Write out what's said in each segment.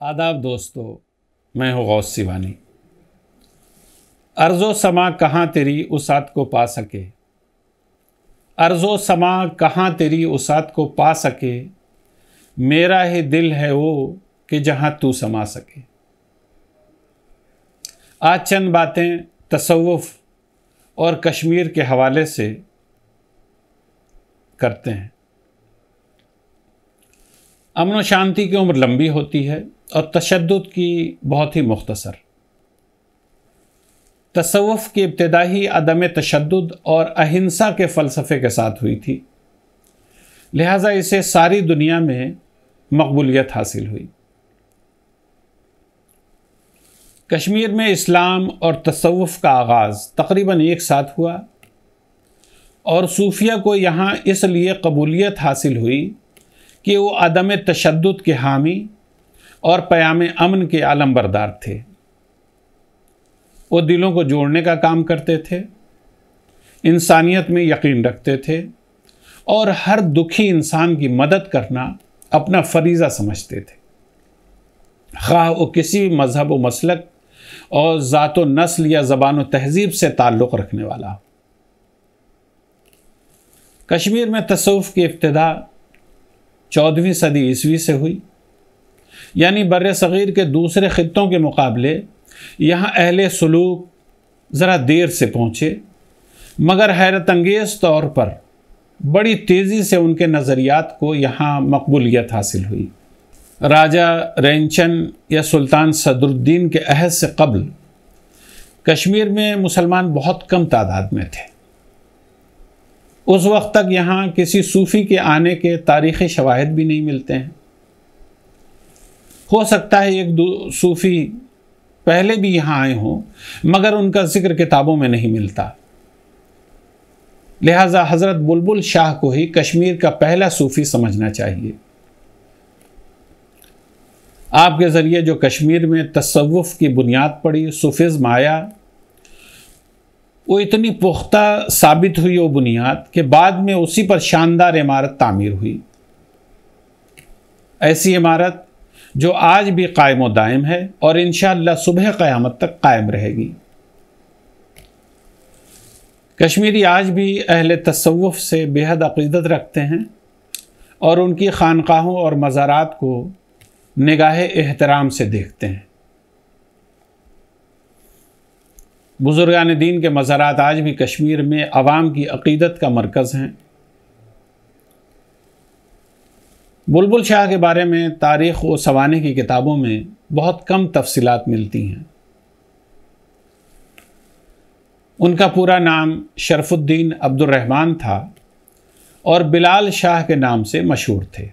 आदाब दोस्तों, मैं हूँ गौस सिवानी। अर्ज़ो समा कहाँ तेरी उसात को पा सके, अर्ज़ो समा कहाँ तेरी उसात को पा सके, मेरा ही दिल है वो कि जहाँ तू समा सके। आज चंद बातें तसव्वुफ़ और कश्मीर के हवाले से करते हैं। अमन व शांति की उम्र लंबी होती है और तशद्दुद की बहुत ही मुख्तसर। तसव्वुफ़ की इब्तिदा ही अदम तशद्दुद और अहिंसा के फ़लसफ़े के साथ हुई थी, लिहाजा इसे सारी दुनिया में मकबूलियत हासिल हुई। कश्मीर में इस्लाम और तसव्वुफ़ का आगाज़ तकरीबन एक साथ हुआ और सूफिया को यहाँ इसलिए कबूलियत हासिल हुई कि वो अदम तशद्दुद के हामी और क़याम अमन के आलमबरदार थे। वो दिलों को जोड़ने का काम करते थे, इंसानियत में यकीन रखते थे और हर दुखी इंसान की मदद करना अपना फरीज़ा समझते थे, ख़्वाह वो किसी भी मज़हब व मसलक और ज़ात व नस्ल या ज़बान व तहज़ीब से ताल्लुक़ रखने वाला हो। कश्मीर में तसव्वुफ़ की इब्तिदा 14वीं सदी ईस्वी से हुई, यानी बर्रे सग़ीर के दूसरे ख़ित्तों के मुकाबले यहाँ अहले सुलूक ज़रा देर से पहुँचे, मगर हैरत अंगेज़ तौर पर बड़ी तेज़ी से उनके नज़रियात को यहाँ मकबूलियत हासिल हुई। राजा रैनचन या सुल्तान सदरुद्दीन के अहद से कब्ल कश्मीर में मुसलमान बहुत कम तादाद में थे। उस वक्त तक यहाँ किसी सूफ़ी के आने के तारीख़ी शवाहिद भी नहीं मिलते हैं। हो सकता है एक दो सूफ़ी पहले भी यहाँ आए हों, मगर उनका ज़िक्र किताबों में नहीं मिलता। लिहाजा हज़रत बुलबुल शाह को ही कश्मीर का पहला सूफ़ी समझना चाहिए। आपके ज़रिए जो कश्मीर में तसव्वुफ़ की बुनियाद पड़ी, सूफ़िज़्म आया, वो इतनी पुख्ता साबित हुई वो बुनियाद कि बाद में उसी पर शानदार इमारत तामीर हुई। ऐसी इमारत जो आज भी कायम व दायम है और इंशाअल्लाह सुबह क़यामत तक कायम रहेगी। कश्मीरी आज भी अहले तसव्वुफ़ से बेहद अक़ीदत रखते हैं और उनकी खानकाहों और मज़ारात को निगाह एहतराम से देखते हैं। बुज़ुर्गान दीन के मज़ारात आज भी कश्मीर में अवाम की अक़ीदत का मरकज़ हैं। बुलबुल शाह के बारे में तारीख़ व सवाने की किताबों में बहुत कम तफ़सीलात मिलती हैं। उनका पूरा नाम शरफ़ुद्दीन अब्दुर्रहमान था और बिलाल शाह के नाम से मशहूर थे,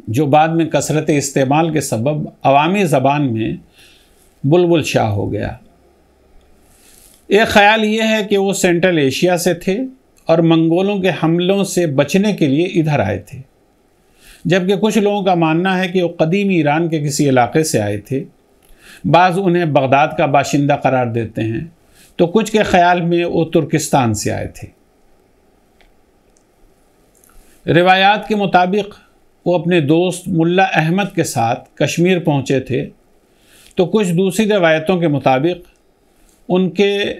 जो बाद में कसरत इस्तेमाल के सबब अवामी ज़बान में बुलबुल शाह हो गया। एक ख़याल ये है कि वो सेंट्रल एशिया से थे और मंगोलों के हमलों से बचने के लिए इधर आए थे, जबकि कुछ लोगों का मानना है कि वो कदीमी ईरान के किसी इलाके से आए थे। बाज़ उन्हें बगदाद का बाशिंदा करार देते हैं, तो कुछ के ख़याल में वो तुर्किस्तान से आए थे। रिवायात के मुताबिक वो अपने दोस्त मुल्ला अहमद के साथ कश्मीर पहुँचे थे, तो कुछ दूसरी रिवायतों के मुताबिक उनके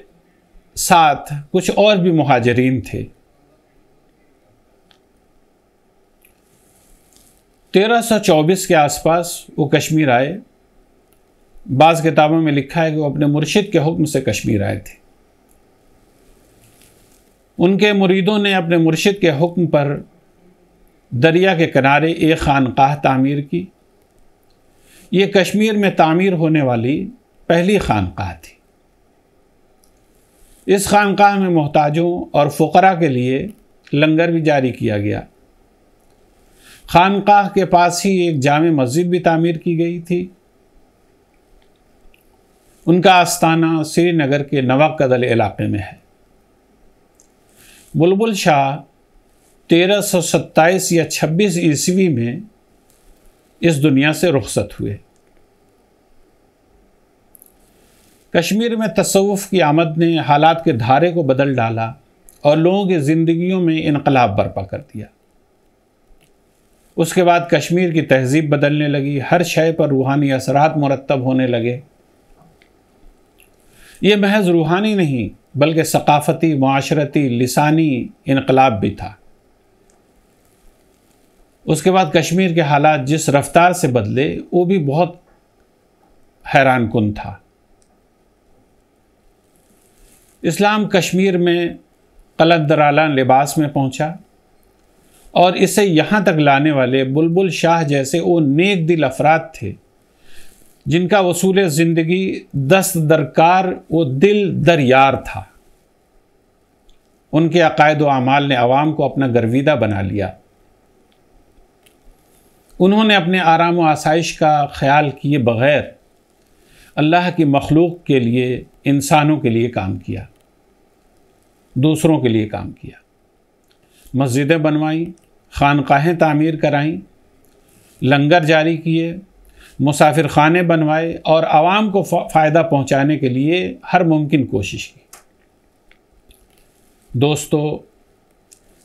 साथ कुछ और भी मुहाजिरीन थे। 1324 के आसपास वो कश्मीर आए। बाज़ किताबों में लिखा है कि वो अपने मुर्शिद के हुक्म से कश्मीर आए थे। उनके मुरीदों ने अपने मुर्शिद के हुक्म पर दरिया के किनारे एक खानकाह तामीर की। ये कश्मीर में तामीर होने वाली पहली खानकाह थी। इस खानकाह में मोहताजों और फ़ुक़रा के लिए लंगर भी जारी किया गया। खानकाह के पास ही एक जामे मस्जिद भी तामीर की गई थी। उनका आस्थाना श्रीनगर के नवाकदल इलाके में है। बुलबुल शाह 1327 या 26 ईस्वी में इस दुनिया से रुखसत हुए। कश्मीर में तसव्वुफ़ की आमद ने हालात के धारे को बदल डाला और लोगों की ज़िंदगियों में इनकलाब बर्पा कर दिया। उसके बाद कश्मीर की तहजीब बदलने लगी, हर शय पर रूहानी असरात मुरत्तब होने लगे। ये महज रूहानी नहीं बल्कि सकाफ़ती, मुआशरती, लिसानी इनकलाब भी था। उसके बाद कश्मीर के हालात जिस रफ्तार से बदले वो भी बहुत हैरान कुन था। इस्लाम कश्मीर में कलंदराना लिबास में पहुंचा और इसे यहाँ तक लाने वाले बुलबुल शाह जैसे वो नेक दिल अफराद थे जिनका वसूल ज़िंदगी दस्त दरकार वो दिल दर यार था। उनके अकायद व अमाल ने अवाम को अपना गर्विदा बना लिया। उन्होंने अपने आराम व आसाइश का ख्याल किए बग़ैर अल्लाह की मखलूक के लिए, इंसानों के लिए काम किया, दूसरों के लिए काम किया। मस्जिदें बनवाईं, खानकाहें तामीर कराईं, लंगर जारी किए, मुसाफिर खाने बनवाए और आवाम को फ़ायदा पहुंचाने के लिए हर मुमकिन कोशिश की। दोस्तों,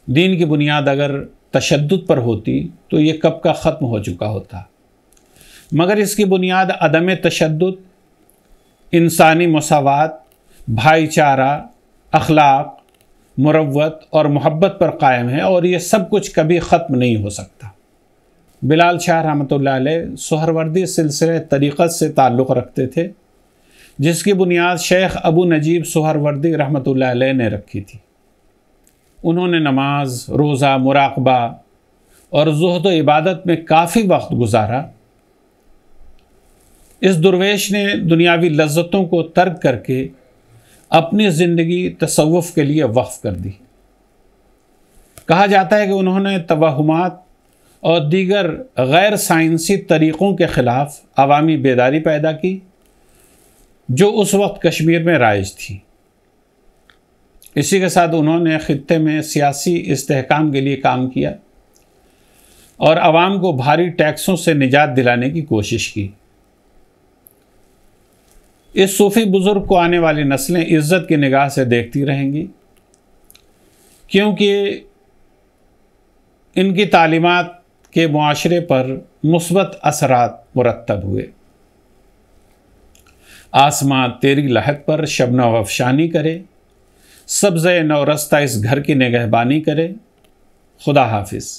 दीन की बुनियाद अगर तशद्दुद पर होती तो ये कब का ख़त्म हो चुका होता, मगर इसकी बुनियाद अदम तशद्दुद, इंसानी मसावात, भाईचारा, अखलाक, मुरव्वत और मोहब्बत पर कायम है और ये सब कुछ कभी ख़त्म नहीं हो सकता। बिलाल शाह रहमतुल्लाह अलैह सुहरवर्दी सिलसिले तरीक़त से ताल्लुक़ रखते थे, जिसकी बुनियाद शेख अबू नजीब सुहरवर्दी रहमतुल्लाह अलैह ने रखी थी। उन्होंने नमाज, रोज़ा, मुराक़बा और ज़ुहद व इबादत में काफ़ी वक्त गुजारा। इस दुर्वेश ने दुनियावी लज्जतों को तर्क करके अपनी ज़िंदगी तसव्वुफ़ के लिए वक्फ़ कर दी। कहा जाता है कि उन्होंने तवहुमात और दीगर गैर साइंसी तरीक़ों के ख़िलाफ़ अवामी बेदारी पैदा की जो उस वक्त कश्मीर में राइज थी। इसी के साथ उन्होंने ख़ित्ते में सियासी इस्तेहकाम के लिए काम किया और आवाम को भारी टैक्सों से निजात दिलाने की कोशिश की। इस सूफ़ी बुज़ुर्ग को आने वाली नस्लें इज़्ज़त की निगाह से देखती रहेंगी, क्योंकि इनकी तालीमात के मुआशरे पर मुस्बत असरात मुरत्तब हुए। आसमां तेरी लहद पर शबनम अफ़शानी करे, सब्ज़े नौरस्ता इस घर की निगहबानी करे। खुदा हाफिज़।